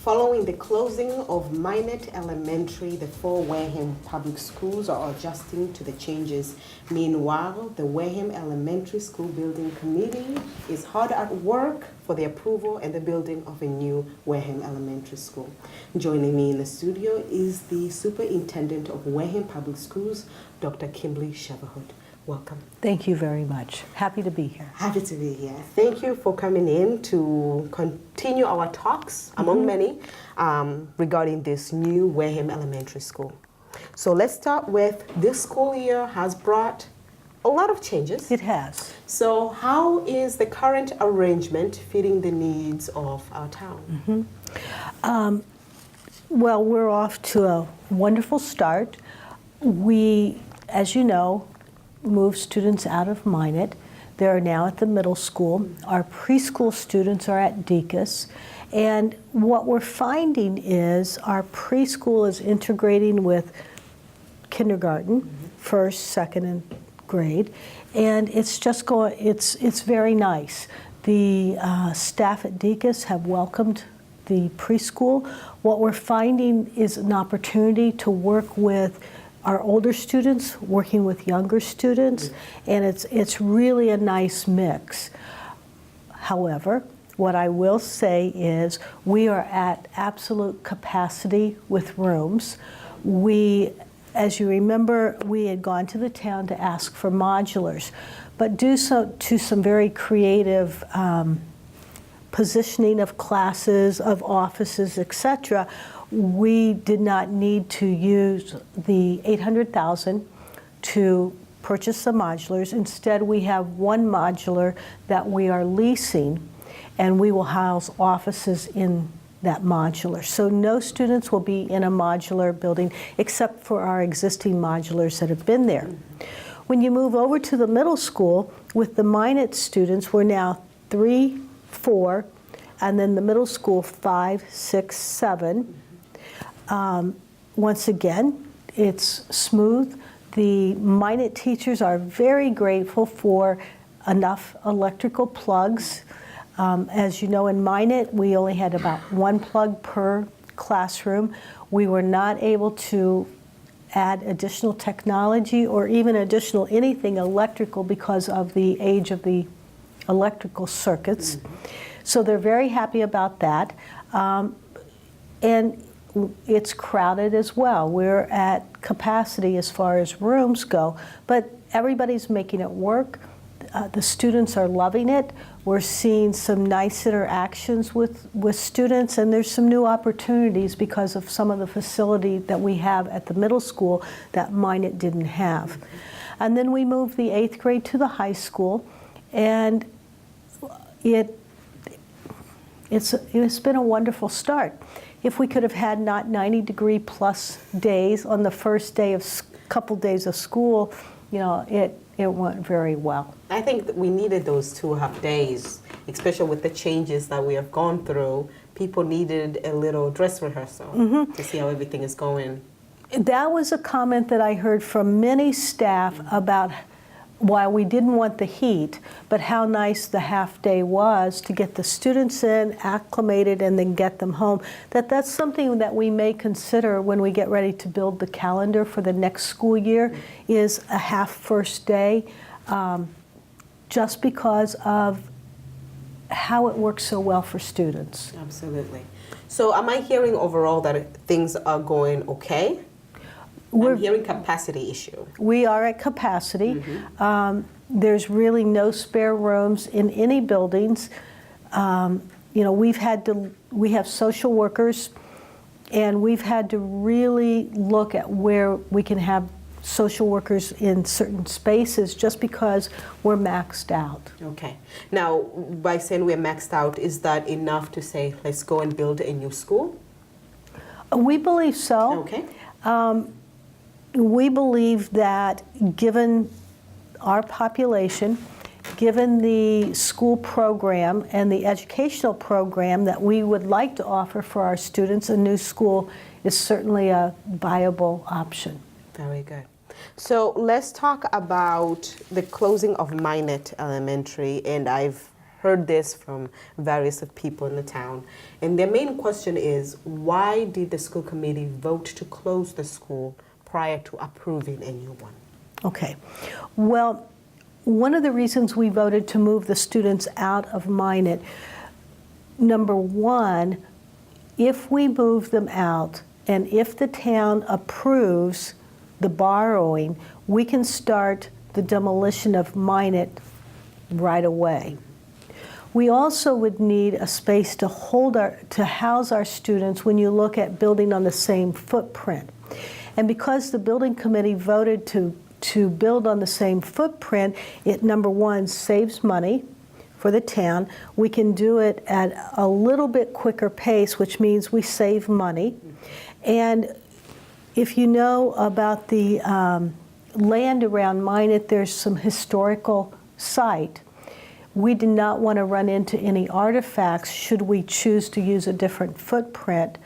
Following the closing of Minot Elementary, the 4 Wareham public schools are adjusting to the changes. Meanwhile, the Wareham Elementary School Building Committee is hard at work for the approval and the building of a new Wareham Elementary School. Joining me in the studio is the Superintendent of Wareham Public Schools, Dr. Kimberly Sheverhood. Welcome. Thank you very much. Happy to be here. Happy to be here. Thank you for coming in to continue our talks, among many, regarding this new Wareham Elementary School. So let's start with this school year has brought a lot of changes. It has. So how is the current arrangement fitting the needs of our town? Well, we're off to a wonderful start. We, as you know, moved students out of Minot. They're now at the middle school. Our preschool students are at Deacon's. And what we're finding is our preschool is integrating with kindergarten, first, second, and grade. And it's just going, it's very nice. The staff at Deacon's have welcomed the preschool. What we're finding is an opportunity to work with our older students working with younger students, and it's really a nice mix. However, what I will say is we are at absolute capacity with rooms. We, as you remember, we had gone to the town to ask for modulars, but due to some very creative positioning of classes, of offices, etc., we did not need to use the $800,000 to purchase the modulars. Instead, we have one modular that we are leasing, and we will house offices in that modular. So no students will be in a modular building except for our existing modulars that have been there. When you move over to the middle school, with the Minot students, we're now 3, 4, and then the middle school 5, 6, 7. Once again, it's smooth. The Minot teachers are very grateful for enough electrical plugs. As you know, in Minot, we only had about 1 plug per classroom. We were not able to add additional technology or even additional anything electrical because of the age of the electrical circuits. So they're very happy about that. And it's crowded as well. We're at capacity as far as rooms go, but everybody's making it work. The students are loving it. We're seeing some nice interactions with students, and there's some new opportunities because of some of the facility that we have at the middle school that Minot didn't have. And then we moved the 8th grade to the high school, and it's been a wonderful start. If we could have had not 90-degree plus days on the first day of couple days of school, you know, it went very well. I think that we needed those 2.5 days, especially with the changes that we have gone through. People needed a little dress rehearsal to see how everything is going. That was a comment that I heard from many staff about why we didn't want the heat, but how nice the half day was to get the students in, acclimated, and then get them home. That's something that we may consider when we get ready to build the calendar for the next school year, is a half first day, just because of how it works so well for students. Absolutely. So am I hearing overall that things are going okay? I'm hearing capacity issue. We are at capacity. There's really no spare rooms in any buildings. You know, we have social workers, and we've had to really look at where we can have social workers in certain spaces just because we're maxed out. Okay. Now, by saying we're maxed out, is that enough to say, let's go and build a new school? We believe so. Okay. We believe that given our population, given the school program and the educational program that we would like to offer for our students, a new school is certainly a viable option. Very good. So let's talk about the closing of Minot Elementary, and I've heard this from various people in the town. And their main question is, why did the school committee vote to close the school prior to approving a new one? Okay. Well, one of the reasons we voted to move the students out of Minot, number one, if we move them out and if the town approves the borrowing, we can start the demolition of Minot right away. We also would need a space to house our students when you look at building on the same footprint. And because the building committee voted to build on the same footprint, it, number one, saves money for the town. We can do it at a little bit quicker pace, which means we save money. And if you know about the land around Minot, there's some historical site. We did not want to run into any artifacts should we choose to use a different footprint.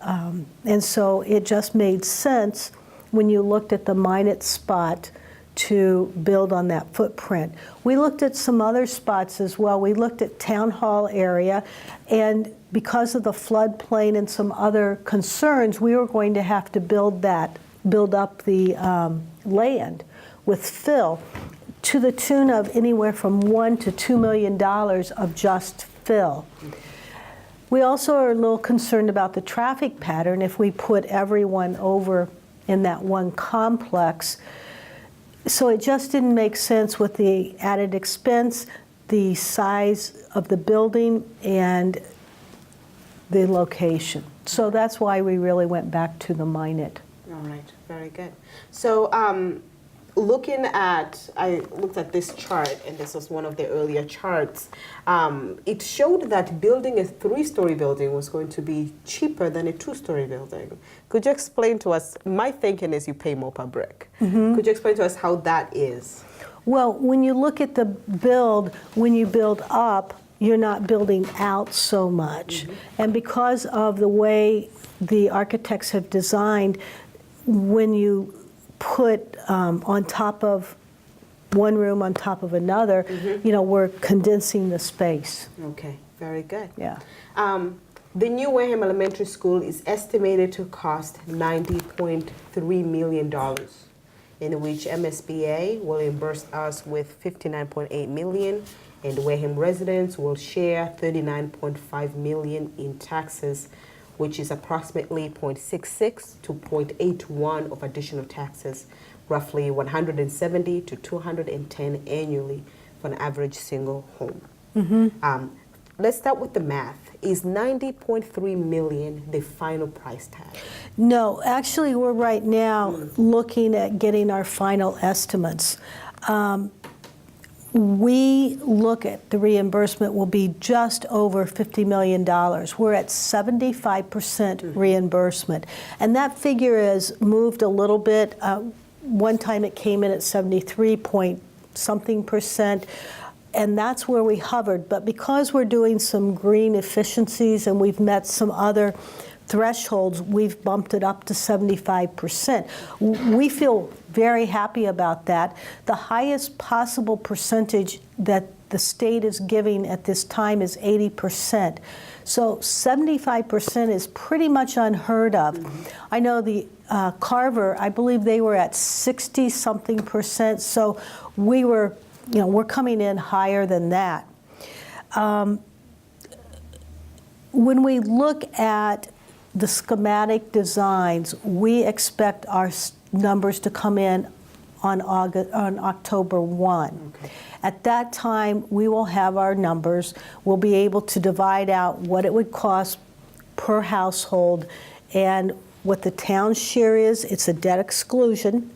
And so it just made sense when you looked at the Minot spot to build on that footprint. We looked at some other spots as well. We looked at Town Hall area, and because of the floodplain and some other concerns, we were going to have to build up the land with fill to the tune of anywhere from $1 to $2 million of just fill. We also are a little concerned about the traffic pattern if we put everyone over in that one complex. So it just didn't make sense with the added expense, the size of the building, and the location. So that's why we really went back to the Minot. All right, very good. So I looked at this chart, and this was one of the earlier charts. It showed that building a 3-story building was going to be cheaper than a 2-story building. Could you explain to us, my thinking is you pay more per brick. Mm-hmm. Could you explain to us how that is? Well, when you look at the build, when you build up, you're not building out so much. Mm-hmm. And because of the way the architects have designed, when you put on top of one room on top of another, mm-hmm. you know, we're condensing the space. Okay, very good. Yeah. The new Wareham Elementary School is estimated to cost $90.3 million, in which MSBA will reimburse us with $59.8 million, and Wareham residents will share $39.5 million in taxes, which is approximately 0.66 to 0.81 of additional taxes, roughly 170 to 210 annually for an average single home. Mm-hmm. Let's start with the math. Is $90.3 million the final price tag? No, actually we're right now looking at getting our final estimates. We look at the reimbursement will be just over $50 million. We're at 75% reimbursement. And that figure has moved a little bit. One time it came in at 73 point something percent. And that's where we hovered. But because we're doing some green efficiencies and we've met some other thresholds, we've bumped it up to 75%. We feel very happy about that. The highest possible percentage that the state is giving at this time is 80%. So 75% is pretty much unheard of. Mm-hmm. I know the Carver, I believe they were at 60-something percent. So we were, you know, we're coming in higher than that. When we look at the schematic designs, we expect our numbers to come in on October 1. Okay. At that time, we will have our numbers. We'll be able to divide out what it would cost per household, and what the town's share is. It's a debt exclusion.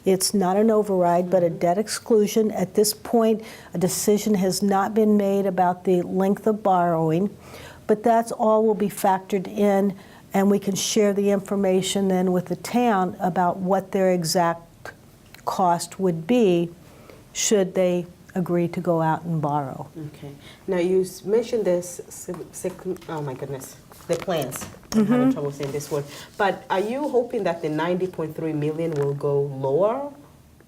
It's not an override, but a debt exclusion. At this point, a decision has not been made about the length of borrowing, but that's all will be factored in, and we can share the information then with the town about what their exact cost would be should they agree to go out and borrow. Okay. Now you mentioned this, oh my goodness, the plans. I'm having trouble saying this word. But are you hoping that the 90.3 million will go lower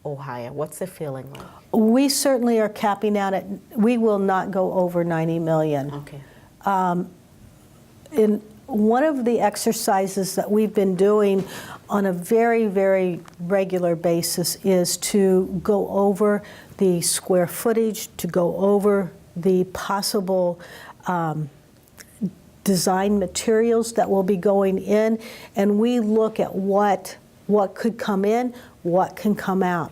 or higher? What's the feeling like? We certainly are capping out at, we will not go over 90 million. Okay. In one of the exercises that we've been doing on a very, very regular basis is to go over the square footage, to go over the possible design materials that will be going in, and we look at what could come in, what can come out.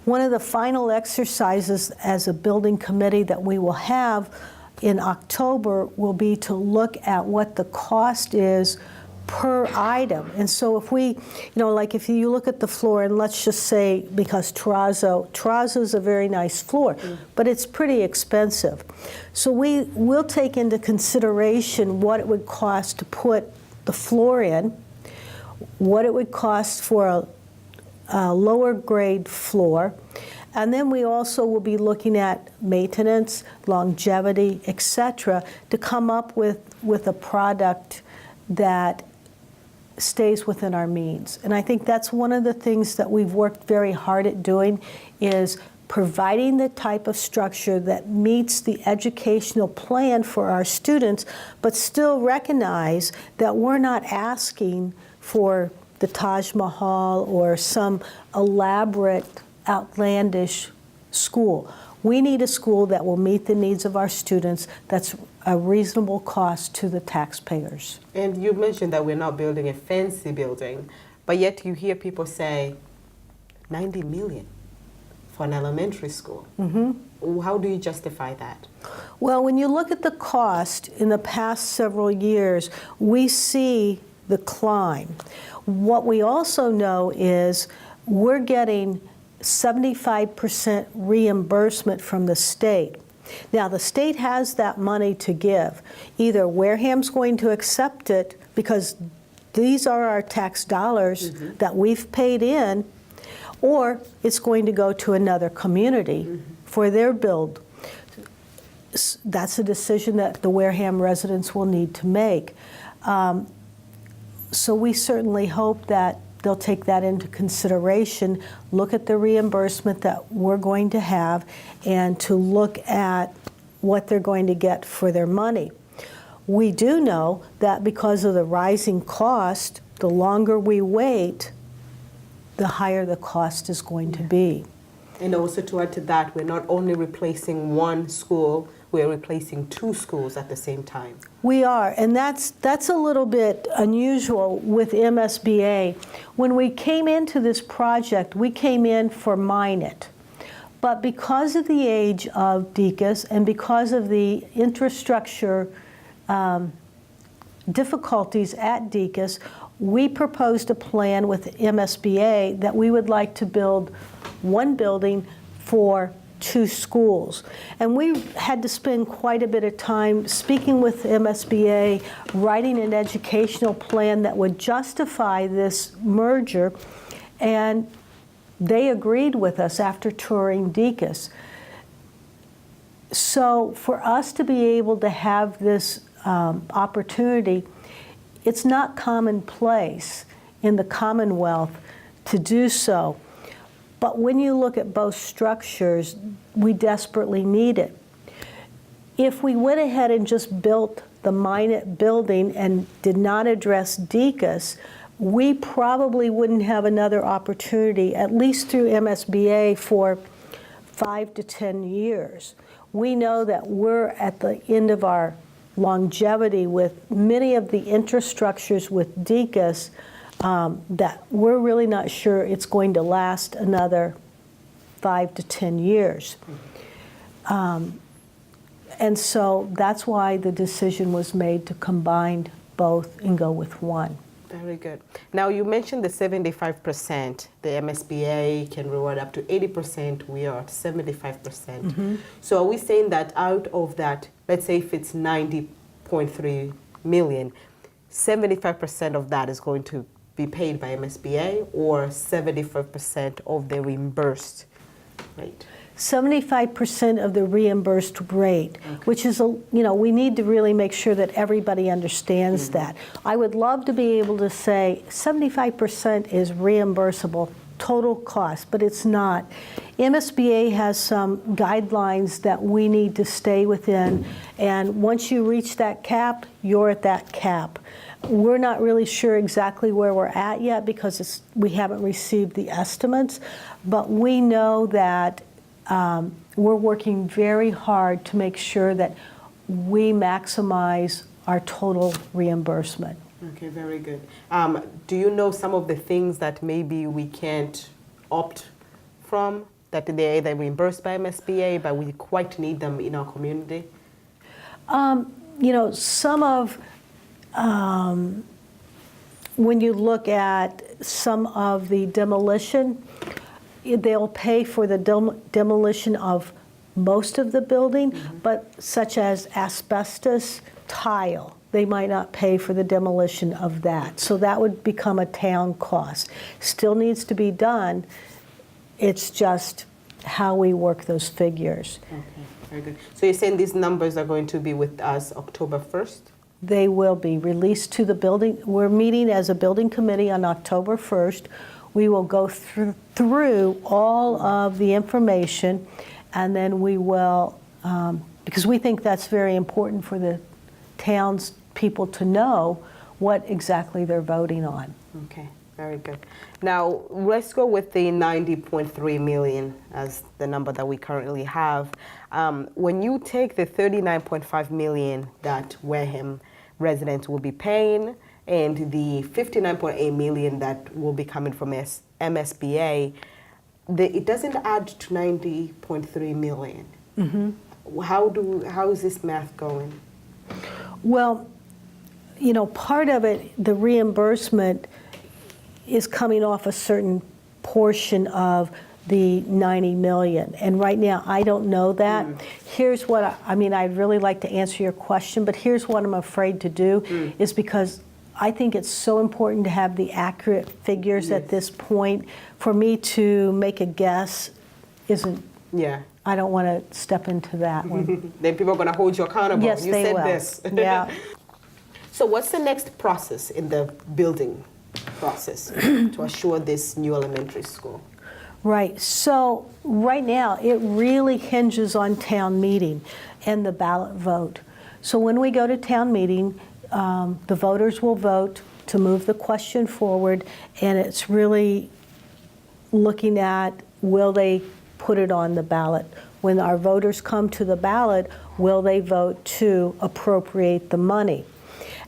One of the final exercises as a building committee that we will have in October will be to look at what the cost is per item. And so if we, like if you look at the floor, and let's just say, because terrazzo is a very nice floor, but it's pretty expensive. So we will take into consideration what it would cost to put the floor in, what it would cost for a lower grade floor, and then we also will be looking at maintenance, longevity, etc., to come up with a product that stays within our means. And I think that's one of the things that we've worked very hard at doing, is providing the type of structure that meets the educational plan for our students, but still recognize that we're not asking for the Taj Mahal or some elaborate, outlandish school. We need a school that will meet the needs of our students, that's a reasonable cost to the taxpayers. And you mentioned that we're not building a fancy building, but yet you hear people say 90 million for an elementary school. How do you justify that? Well, when you look at the cost in the past several years, we see the climb. What we also know is we're getting 75% reimbursement from the state. Now, the state has that money to give. Either Wareham's going to accept it because these are our tax dollars that we've paid in, or it's going to go to another community for their build. That's a decision that the Wareham residents will need to make. So we certainly hope that they'll take that into consideration, look at the reimbursement that we're going to have, and to look at what they're going to get for their money. We do know that because of the rising cost, the longer we wait, the higher the cost is going to be. And also to add to that, we're not only replacing one school, we're replacing two schools at the same time. We are, and that's a little bit unusual with MSBA. When we came into this project, we came in for Minot. But because of the age of DECAS and because of the infrastructure difficulties at DECAS, we proposed a plan with MSBA that we would like to build one building for two schools. And we had to spend quite a bit of time speaking with MSBA, writing an educational plan that would justify this merger, and they agreed with us after touring DECAS. So for us to be able to have this opportunity, it's not commonplace in the Commonwealth to do so. But when you look at both structures, we desperately need it. If we went ahead and just built the Minot building and did not address DECAS, we probably wouldn't have another opportunity, at least through MSBA, for 5 to 10 years. We know that we're at the end of our longevity with many of the infrastructures with DECAS, that we're really not sure it's going to last another 5 to 10 years. And so that's why the decision was made to combine both and go with one. Very good. Now you mentioned the 75%. The MSBA can reward up to 80%. We are at 75%. So are we saying that out of that, let's say if it's 90.3 million, 75% of that is going to be paid by MSBA, or 75% of the reimbursed rate? 75% of the reimbursed rate, which is, we need to really make sure that everybody understands that. I would love to be able to say 75% is reimbursable total cost, but it's not. MSBA has some guidelines that we need to stay within, and once you reach that cap, you're at that cap. We're not really sure exactly where we're at yet because we haven't received the estimates, but we know that we're working very hard to make sure that we maximize our total reimbursement. Okay, very good. Do you know some of the things that maybe we can't opt from, that they're either reimbursed by MSBA, but we quite need them in our community? Some of, when you look at some of the demolition, they'll pay for the demolition of most of the building, but such as asbestos, tile, they might not pay for the demolition of that. So that would become a town cost. Still needs to be done. It's just how we work those figures. Okay, very good. So you're saying these numbers are going to be with us October 1st? They will be released to the building. We're meeting as a building committee on October 1st. We will go through all of the information, and then we will, because we think that's very important for the town's people to know what exactly they're voting on. Okay, very good. Now, let's go with the 90.3 million as the number that we currently have. When you take the 39.5 million that Wareham residents will be paying and the 59.8 million that will be coming from MSBA, it doesn't add to 90.3 million. How is this math going? Well, part of it, the reimbursement is coming off a certain portion of the 90 million. And right now, I don't know that. Here's what, I'd really like to answer your question, but here's what I'm afraid to do, is because I think it's so important to have the accurate figures at this point. For me to make a guess isn't, I don't want to step into that one. Then people are going to hold you accountable. Yes, you they said will. This. Yeah. So what's the next process in the building process to assure this new elementary school? Right. So right now, it really hinges on town meeting and the ballot vote. So when we go to town meeting, the voters will vote to move the question forward, and it's really looking at, will they put it on the ballot? When our voters come to the ballot, will they vote to appropriate the money?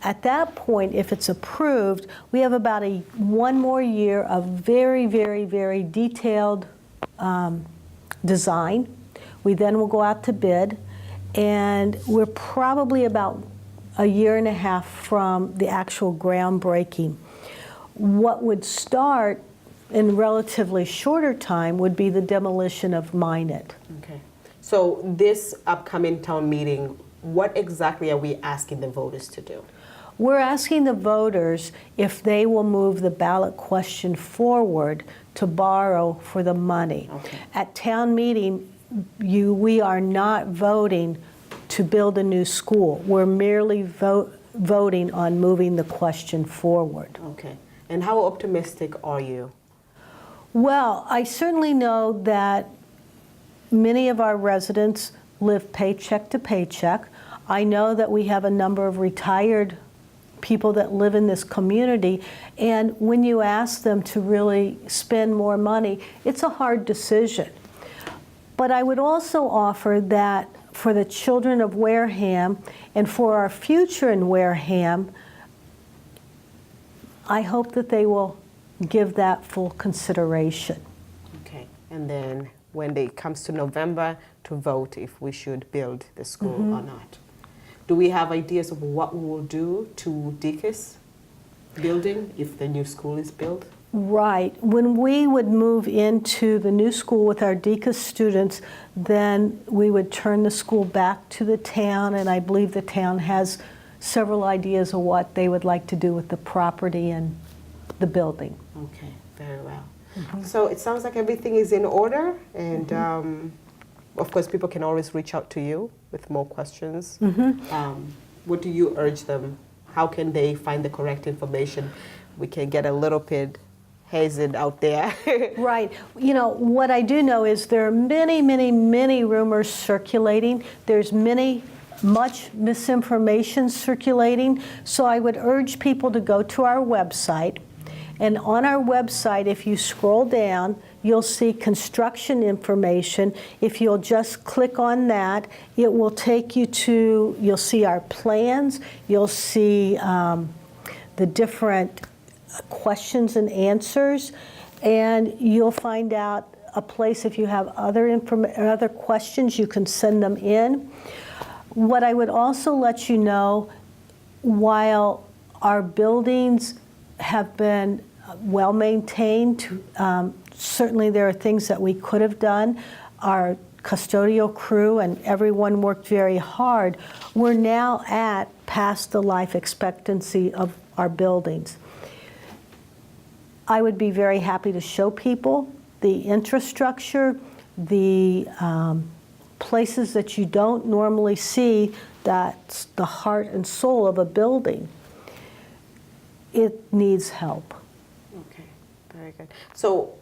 At that point, if it's approved, we have about one more year of very, very, very detailed design. We then will go out to bid, and we're probably about a year and a half from the actual groundbreaking. What would start in relatively shorter time would be the demolition of Minot. Okay. So this upcoming town meeting, what exactly are we asking the voters to do? We're asking the voters if they will move the ballot question forward to borrow for the money. Okay. At town meeting, we are not voting to build a new school. We're merely voting on moving the question forward. Okay. And how optimistic are you? Well, I certainly know that many of our residents live paycheck to paycheck. I know that we have a number of retired people that live in this community, and when you ask them to really spend more money, it's a hard decision. But I would also offer that for the children of Wareham and for our future in Wareham, I hope that they will give that full consideration. Okay. And then when it comes to November, to vote if we should build the school or not. Do we have ideas of what we will do to Deacon's building if the new school is built? Right. When we would move into the new school with our Deacon's students, then we would turn the school back to the town, and I believe the town has several ideas of what they would like to do with the property and the building. Okay, very well. So it sounds like everything is in order, and of course, people can always reach out to you with more questions. What do you urge them? How can they find the correct information? We can get a little bit hazed out there. Right. You know, what I do know is there are many, many, many rumors circulating. There's much misinformation circulating. So I would urge people to go to our website. And on our website, if you scroll down, you'll see construction information. If you'll just click on that, it will take you to, you'll see our plans, you'll see the different questions and answers, and you'll find out a place if you have other questions, you can send them in. What I would also let you know, while our buildings have been well maintained, certainly there are things that we could have done. Our custodial crew and everyone worked very hard. We're now at past the life expectancy of our buildings. I would be very happy to show people the infrastructure, the places that you don't normally see. That's the heart and soul of a building. It needs help. Okay, very good. So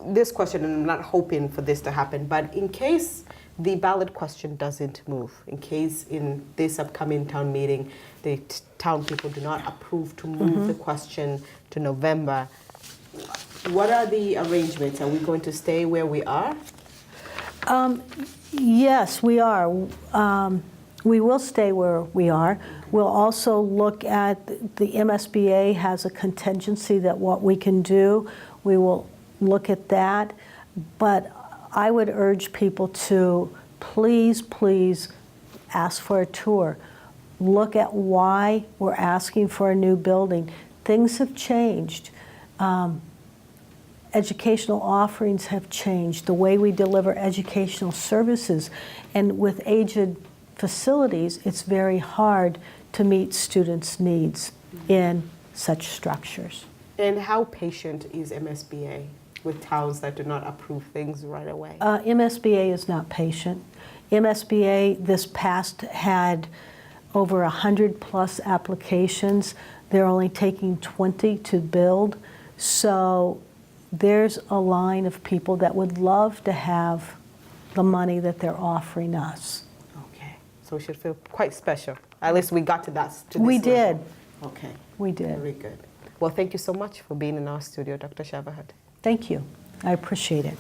this question, and I'm not hoping for this to happen, but in case the ballot question doesn't move, in case in this upcoming town meeting, the town people do not approve to move the question to November, what are the arrangements? Are we going to stay where we are? Yes, we are. We will stay where we are. We'll also look at, the MSBA has a contingency that what we can do. We will look at that. But I would urge people to please, please ask for a tour. Look at why we're asking for a new building. Things have changed. Educational offerings have changed, the way we deliver educational services. And with aged facilities, it's very hard to meet students' needs in such structures. And how patient is MSBA with towns that do not approve things right away? MSBA is not patient. MSBA this past had over 100+ applications. They're only taking 20 to build. So there's a line of people that would love to have the money that they're offering us. Okay, so we should feel quite special. At least we got to that. We did. Okay. We did. Very good. Well, thank you so much for being in our studio, Dr. Shabahad. Thank you. I appreciate it.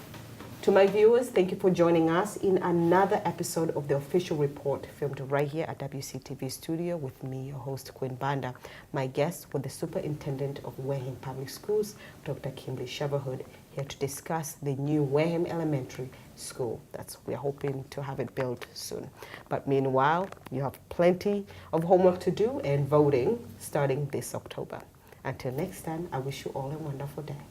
To my viewers, thank you for joining us in another episode of The Official Report, filmed right here at WCTV studio with me, your host, Queen Banda. My guest was the Superintendent of Wareham Public Schools, Dr. Kimberly Shabahad, here to discuss the new Wareham Elementary School. We're hoping to have it built soon. But meanwhile, you have plenty of homework to do and voting starting this October. Until next time, I wish you all a wonderful day.